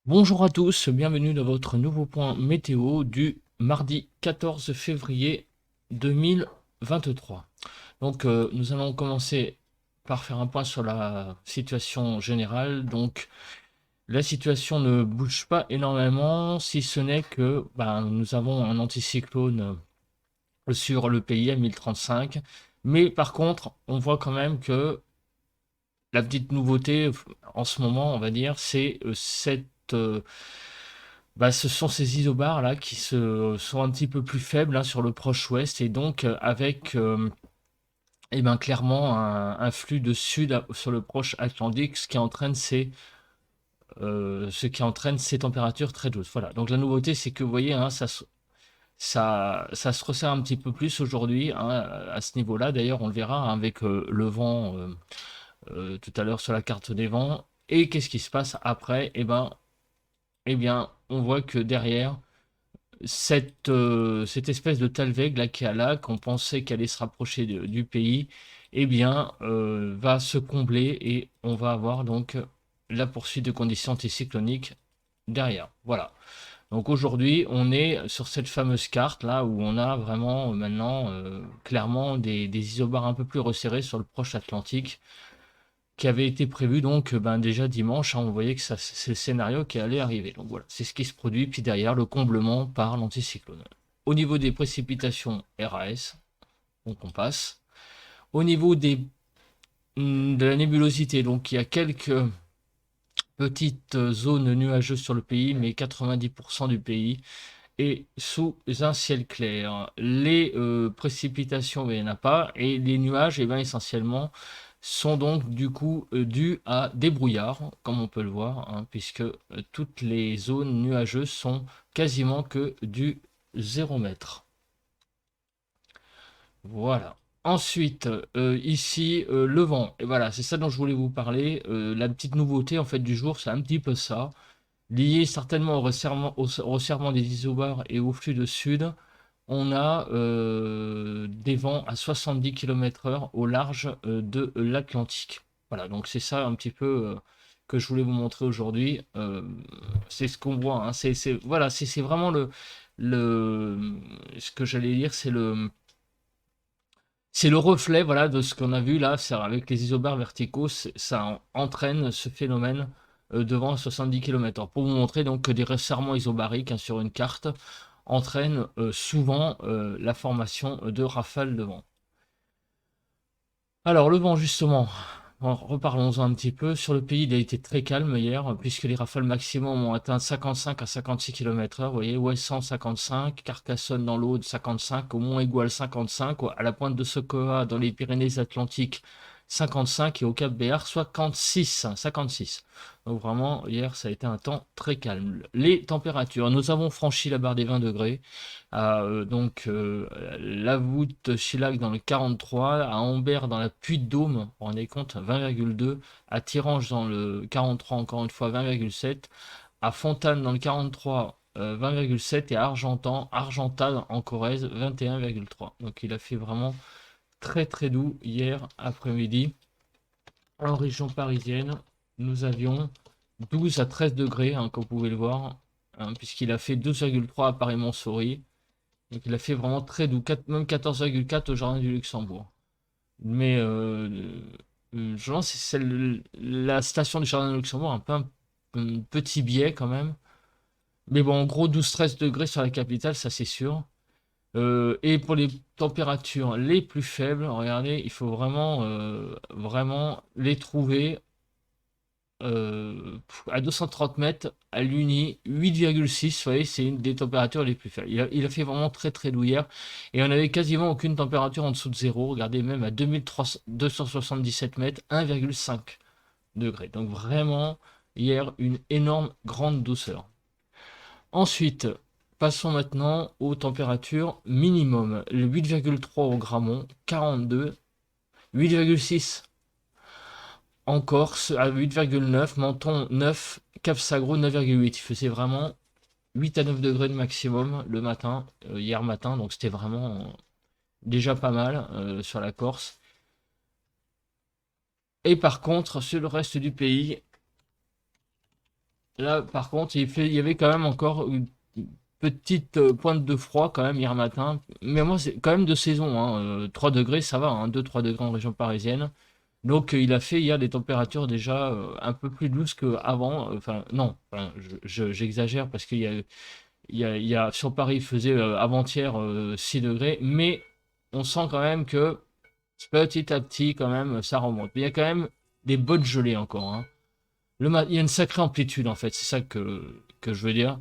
Bonjour à tous, bienvenue dans votre nouveau point météo du mardi 14 février 2023. Nous allons commencer par faire un point sur la situation générale. Donc, la situation ne bouge pas énormément, si ce n'est que nous avons un anticyclone sur le pays à 1035. Mais par contre, on voit quand même que la petite nouveauté en ce moment, on va dire, c'est ce sont ces isobars là qui sont un petit peu plus faibles hein, sur le proche ouest et donc avec clairement un flux de sud sur le proche Atlantique, ce qui entraîne ces températures très douces. Voilà. Donc la nouveauté, c'est que vous voyez, hein, ça se resserre un petit peu plus aujourd'hui hein, à ce niveau-là. D'ailleurs, on le verra hein, avec le vent tout à l'heure sur la carte des vents. Et qu'est-ce qui se passe après? On voit que derrière, cette espèce de Talweg là qui est là, qu'on pensait qu'elle allait se rapprocher du pays, va se combler et on va avoir donc la poursuite de conditions anticycloniques derrière. Voilà. Donc aujourd'hui, on est sur cette fameuse carte là où on a vraiment maintenant clairement des isobars un peu plus resserrés sur le proche Atlantique qui avait été prévu donc déjà dimanche. Hein, on voyait que c'est le scénario qui allait arriver. Donc voilà, c'est ce qui se produit. Puis derrière, le comblement par l'anticyclone. Au niveau des précipitations RAS, donc on passe. Au niveau de la nébulosité, donc il y a quelques petites zones nuageuses sur le pays, mais 90% du pays est sous un ciel clair. Les précipitations, il n'y en a pas. Et les nuages, essentiellement, sont donc du coup dus à des brouillards, comme on peut le voir, hein, puisque toutes les zones nuageuses sont quasiment que du 0 mètre. Voilà. Ensuite, ici, le vent. Et voilà, c'est ça dont je voulais vous parler. La petite nouveauté en fait du jour, c'est un petit peu ça. Lié certainement au resserrement des isobars et au flux de sud, on a des vents à 70 km/h au large de l'Atlantique. Voilà, donc c'est ça un petit peu que je voulais vous montrer aujourd'hui. C'est ce qu'on voit. Hein. Voilà, c'est vraiment le, ce que j'allais dire, c'est le reflet voilà, de ce qu'on a vu là, avec les isobars verticaux, ça entraîne ce phénomène de vent à 70 km/h. Pour vous montrer donc que des resserrements isobariques hein, sur une carte entraînent souvent la formation de rafales de vent. Alors le vent justement, reparlons-en un petit peu. Sur le pays, il a été très calme hier, puisque les rafales maximum ont atteint 55 à 56 km/h. Vous voyez, Ouessant 55, Carcassonne dans l'Aude 55, au Mont-Aigual 55, à la pointe de Socoa dans les Pyrénées-Atlantiques 55 et au Cap Béar 56. 56. Donc vraiment, hier, ça a été un temps très calme. Les températures, nous avons franchi la barre des 20 degrés la voûte Chillac dans le 43, à Ambert dans la Puy-de-Dôme, vous vous rendez compte, 20,2, à Tirange dans le 43, encore une fois 20,7, à Fontane dans le 43, 20,7 et à Argental en Corrèze 21,3. Donc il a fait vraiment très très doux hier après-midi. En région parisienne, nous avions 12 à 13 degrés, hein, comme vous pouvez le voir, hein, puisqu'il a fait 12,3 à Paris-Montsouris. Donc il a fait vraiment très doux, même 14,4 au Jardin du Luxembourg. Mais je pense que la station du Jardin du Luxembourg a un petit biais quand même. Mais bon, en gros, 12-13 degrés sur la capitale, ça c'est sûr. Et pour les températures les plus faibles, regardez, il faut vraiment les trouver à 230 mètres à l'Uni, 8,6, vous voyez, c'est une des températures les plus faibles. Il a fait vraiment très très doux hier et on n'avait quasiment aucune température en dessous de zéro. Regardez, même à 277 mètres, 1,5 degrés. Donc vraiment, hier, une énorme grande douceur. Ensuite, passons maintenant aux températures minimum. Le 8,3 au Grammont, 42, 8,6 en Corse à 8,9, Menton 9, Cap-Sagro 9,8. Il faisait vraiment 8 à 9 degrés de maximum le matin, hier matin, donc c'était vraiment déjà pas mal sur la Corse. Et par contre, sur le reste du pays, Là, par contre, il y avait quand même encore une petite pointe de froid quand même hier matin. Mais moi, c'est quand même de saison, hein. 3 degrés, ça va, hein, 2-3 degrés en région parisienne. Donc, il a fait hier des températures déjà un peu plus douces qu'avant. Enfin, non, enfin, j'exagère parce sur Paris, il faisait avant-hier 6 degrés. Mais on sent quand même que petit à petit, quand même, ça remonte. Mais il y a quand même des bonnes gelées encore, hein. Il y a une sacrée amplitude en fait, c'est ça que je veux dire.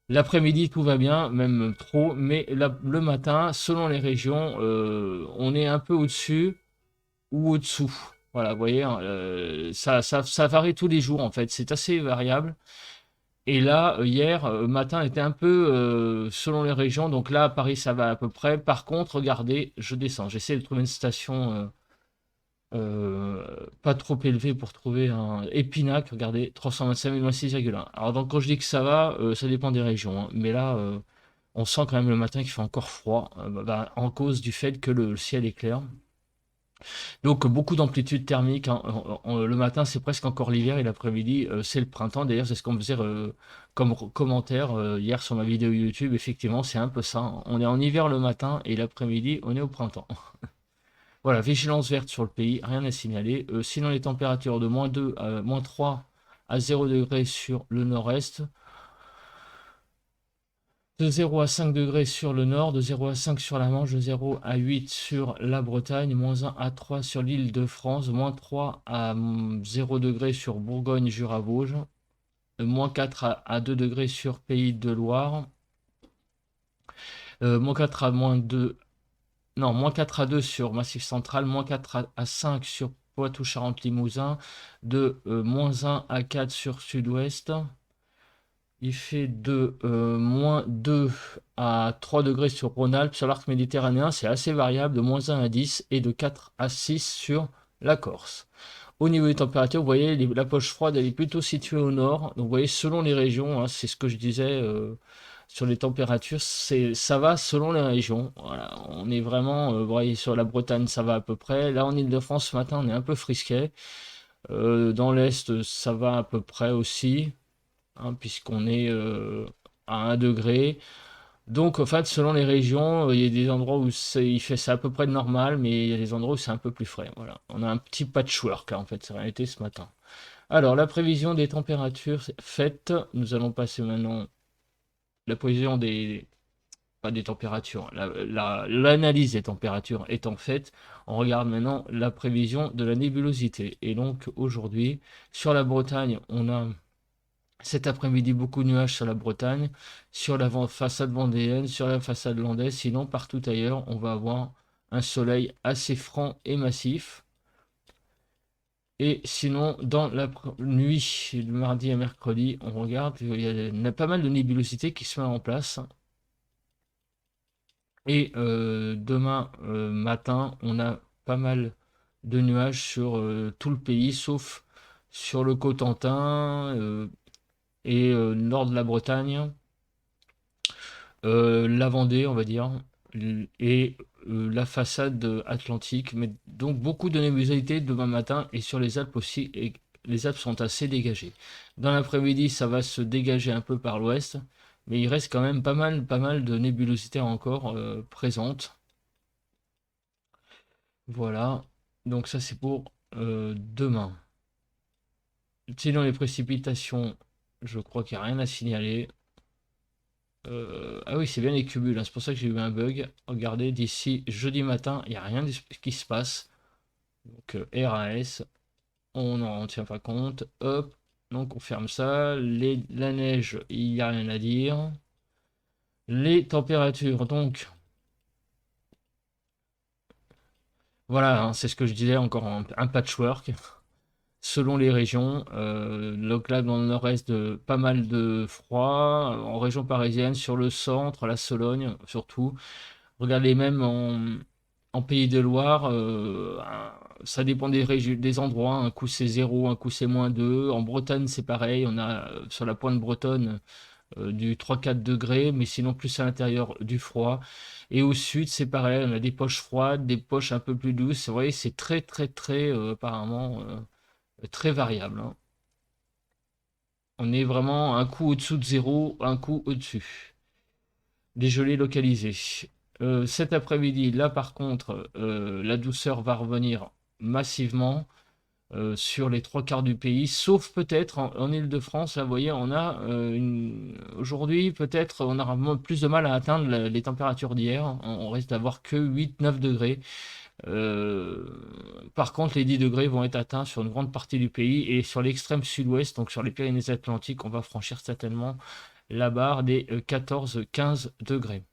L'après-midi, tout va bien, même trop, mais le matin, selon les régions, on est un peu au-dessus ou au-dessous. Voilà, vous voyez, hein, ça varie tous les jours en fait, c'est assez variable. Et là, hier, matin était un peu selon les régions, donc là, à Paris, ça va à peu près. Par contre, regardez, je descends, j'essaie de trouver une station pas trop élevé pour trouver un Épinac, regardez, 325 000 6,1. Alors donc quand je dis que ça va, ça dépend des régions, hein. Mais là, on sent quand même le matin qu'il fait encore froid, en cause du fait que le ciel est clair. Donc beaucoup d'amplitude thermique, hein. Le matin, c'est presque encore l'hiver et l'après-midi, c'est le printemps. D'ailleurs, c'est ce qu'on me faisait comme commentaire hier sur ma vidéo YouTube. Effectivement, c'est un peu ça, hein. On est en hiver le matin et l'après-midi, on est au printemps. Voilà, vigilance verte sur le pays, rien à signaler. Sinon, les températures de -2 à -3 à 0 degrés sur le nord-est, de 0 à 5 degrés sur le nord, de 0 à 5 sur la Manche, de 0 à 8 sur la Bretagne, -1 à 3 sur l'île de France, -3 à 0 degrés sur Bourgogne-Jura-Vosges, -4 à 2 degrés sur Pays de Loire, -4 à -2. Non, -4 à 2 sur Massif Central, -4 à 5 sur Poitou-Charentes-Limousin, de -1 à 4 sur Sud-Ouest. Il fait de -2 à 3 degrés sur Rhône-Alpes, sur l'arc méditerranéen, c'est assez variable, de -1 à 10 et de 4 à 6 sur la Corse. Au niveau des températures, vous voyez, la poche froide, elle est plutôt située au nord. Donc, vous voyez, selon les régions, hein, c'est ce que je disais sur les températures, ça va selon les régions. Voilà, on est vraiment, vous voyez, sur la Bretagne, ça va à peu près. Là, en Île-de-France, ce matin, on est un peu frisquet. Dans l'Est, ça va à peu près aussi, hein, puisqu'on est à 1 degré. Donc, en fait, selon les régions, il y a des endroits où il fait ça à peu près normal, mais il y a des endroits où c'est un peu plus frais. Voilà, on a un petit patchwork, hein, en fait, c'est réalité ce matin. Alors, la prévision des températures faites, nous allons passer maintenant la prévision des, pas des températures, l'analyse des températures étant faite, on regarde maintenant la prévision de la nébulosité. Et donc, aujourd'hui, sur la Bretagne, on a cet après-midi, beaucoup de nuages sur la Bretagne, sur la façade vendéenne, sur la façade landaise. Sinon, partout ailleurs, on va avoir un soleil assez franc et massif. Et sinon, dans la nuit de mardi à mercredi, on regarde, il y a pas mal de nébulosité qui se met en place. Et demain matin, on a pas mal de nuages sur tout le pays, sauf sur le Cotentin et nord de la Bretagne. La Vendée, on va dire, et la façade atlantique. Mais donc beaucoup de nébulosité demain matin et sur les Alpes aussi. Et les Alpes sont assez dégagées. Dans l'après-midi, ça va se dégager un peu par l'ouest, mais il reste quand même pas mal de nébulosité encore présentes. Voilà. Donc ça c'est pour demain. Sinon les précipitations, je crois qu'il n'y a rien à signaler. Ah oui, c'est bien les cumuls, hein. C'est pour ça que j'ai eu un bug. Regardez, d'ici jeudi matin, il n'y a rien qui se passe. Donc RAS, on n'en tient pas compte. Hop, donc on ferme ça. La neige, il n'y a rien à dire. Les températures, donc voilà, hein, c'est ce que je disais, encore un patchwork. Selon les régions. Donc là, dans le nord-est, pas mal de froid. En région parisienne, sur le centre, la Sologne surtout. Regardez même en Pays de Loire, ça dépend des endroits. Un coup c'est 0, un coup c'est -2. En Bretagne, c'est pareil. On a sur la pointe bretonne du 3-4 degrés, mais sinon plus à l'intérieur du froid. Et au sud, c'est pareil. On a des poches froides, des poches un peu plus douces. Vous voyez, c'est très, très, très, apparemment, très variable, hein. On est vraiment un coup au-dessous de zéro, un coup au-dessus. Des gelées localisées. Cet après-midi, là par contre, la douceur va revenir massivement sur les 3 quarts du pays, sauf peut-être en Île-de-France. Là, vous voyez, on a aujourd'hui, peut-être, on aura plus de mal à atteindre les températures d'hier. On risque d'avoir que 8-9 degrés. Euh, Par contre, les 10 degrés vont être atteints sur une grande partie du pays et sur l'extrême sud-ouest, donc sur les Pyrénées-Atlantiques, on va franchir certainement la barre des 14-15 degrés.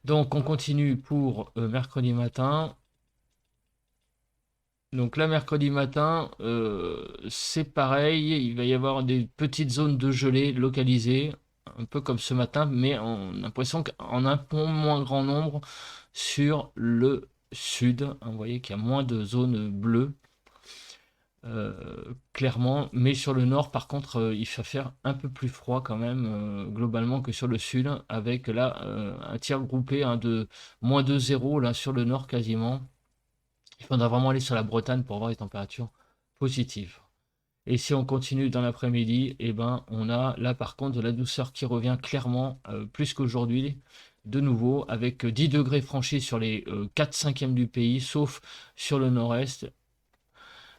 Donc, on continue pour mercredi matin. Donc là, mercredi matin, c'est pareil, il va y avoir des petites zones de gelée localisées, un peu comme ce matin, mais on a l'impression qu'en un peu moins grand nombre sur le sud. Vous voyez qu'il y a moins de zones bleues, clairement, mais sur le nord, par contre, il va faire un peu plus froid quand même, globalement, que sur le sud, avec là un tiers groupé de -2,0 là sur le nord quasiment. Il faudra vraiment aller sur la Bretagne pour voir les températures positives. Et si on continue dans l'après-midi, eh ben, on a là par contre de la douceur qui revient clairement plus qu'aujourd'hui, de nouveau, avec 10 degrés franchis sur les 4/5 du pays, sauf sur le nord-est.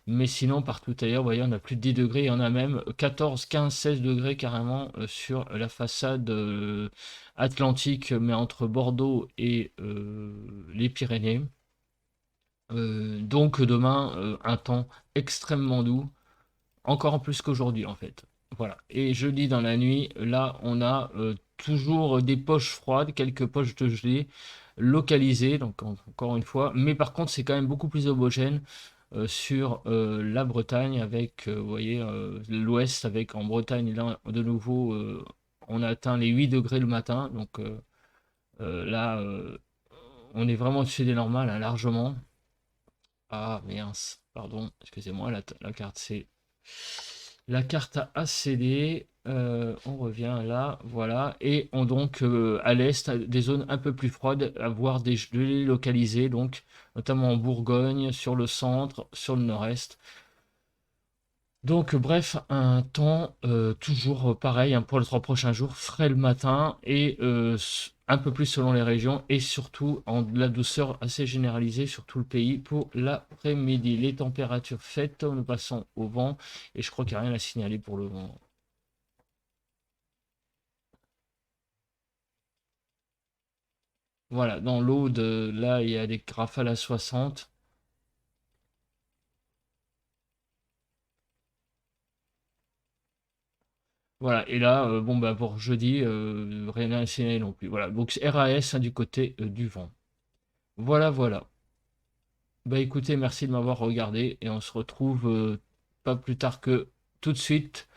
Mais sinon, partout ailleurs, vous voyez, on a plus de 10 degrés, et on a même 14, 15, 16 degrés carrément sur la façade atlantique, mais entre Bordeaux et les Pyrénées. Donc demain, un temps extrêmement doux, encore en plus qu'aujourd'hui en fait. Voilà. Et jeudi dans la nuit, là on a toujours des poches froides, quelques poches de gelée localisées, donc encore une fois, mais par contre c'est quand même beaucoup plus homogène sur la Bretagne avec, vous voyez, l'ouest avec en Bretagne, là de nouveau on a atteint les 8 degrés le matin, donc là on est vraiment au-dessus des normales, hein, largement. Ah, mince, pardon, excusez-moi, la carte c'est la carte a accédé. On revient là, voilà, et on donc à l'est des zones un peu plus froides, à voir des gelées localisées, donc notamment en Bourgogne, sur le centre, sur le nord-est. Donc bref, un temps toujours pareil hein, pour les 3 prochains jours, frais le matin et un peu plus selon les régions et surtout en de la douceur assez généralisée sur tout le pays pour l'après-midi. Les températures faites, nous passons au vent et je crois qu'il n'y a rien à signaler pour le vent. Voilà, dans l'Aude, là il y a des rafales à 60. Voilà, et là, bon, bah, pour jeudi, rien à signaler non plus. Voilà, donc RAS hein, du côté du vent. Voilà, voilà. Bah écoutez, merci de m'avoir regardé et on se retrouve pas plus tard que tout de suite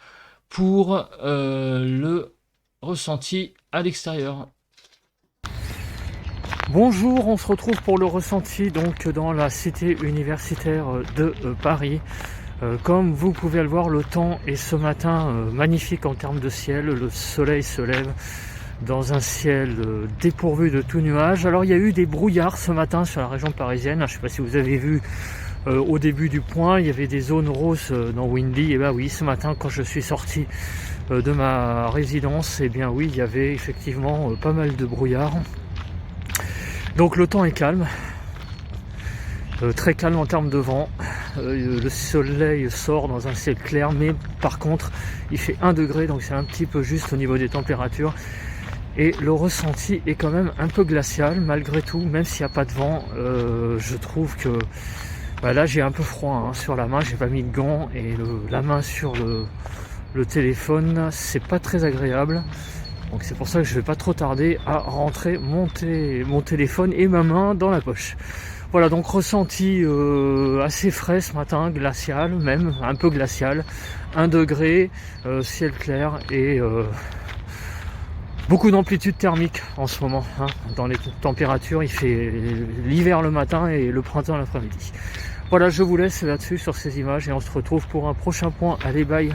pour le ressenti à l'extérieur. Bonjour, on se retrouve pour le ressenti donc dans la cité universitaire de Paris. Comme vous pouvez le voir, le temps est ce matin magnifique en termes de ciel. Le soleil se lève dans un ciel dépourvu de tout nuage. Alors il y a eu des brouillards ce matin sur la région parisienne. Je ne sais pas si vous avez vu au début du point, il y avait des zones roses dans Windy. Et bien oui, ce matin quand je suis sorti de ma résidence, et bien oui, il y avait effectivement pas mal de brouillard. Donc le temps est calme. Très calme en termes de vent, le soleil sort dans un ciel clair, mais par contre il fait 1 degré, donc c'est un petit peu juste au niveau des températures, et le ressenti est quand même un peu glacial malgré tout, même s'il n'y a pas de vent. Je trouve que bah là j'ai un peu froid hein, sur la main, j'ai pas mis de gants, et la main sur le téléphone, c'est pas très agréable. Donc c'est pour ça que je vais pas trop tarder à rentrer mon téléphone et ma main dans la poche. Voilà, donc ressenti assez frais ce matin, glacial même, un peu glacial, 1 degré, ciel clair et beaucoup d'amplitude thermique en ce moment. Hein. Dans les températures, il fait l'hiver le matin et le printemps l'après-midi. Voilà, je vous laisse là-dessus sur ces images et on se retrouve pour un prochain point. Allez, bye!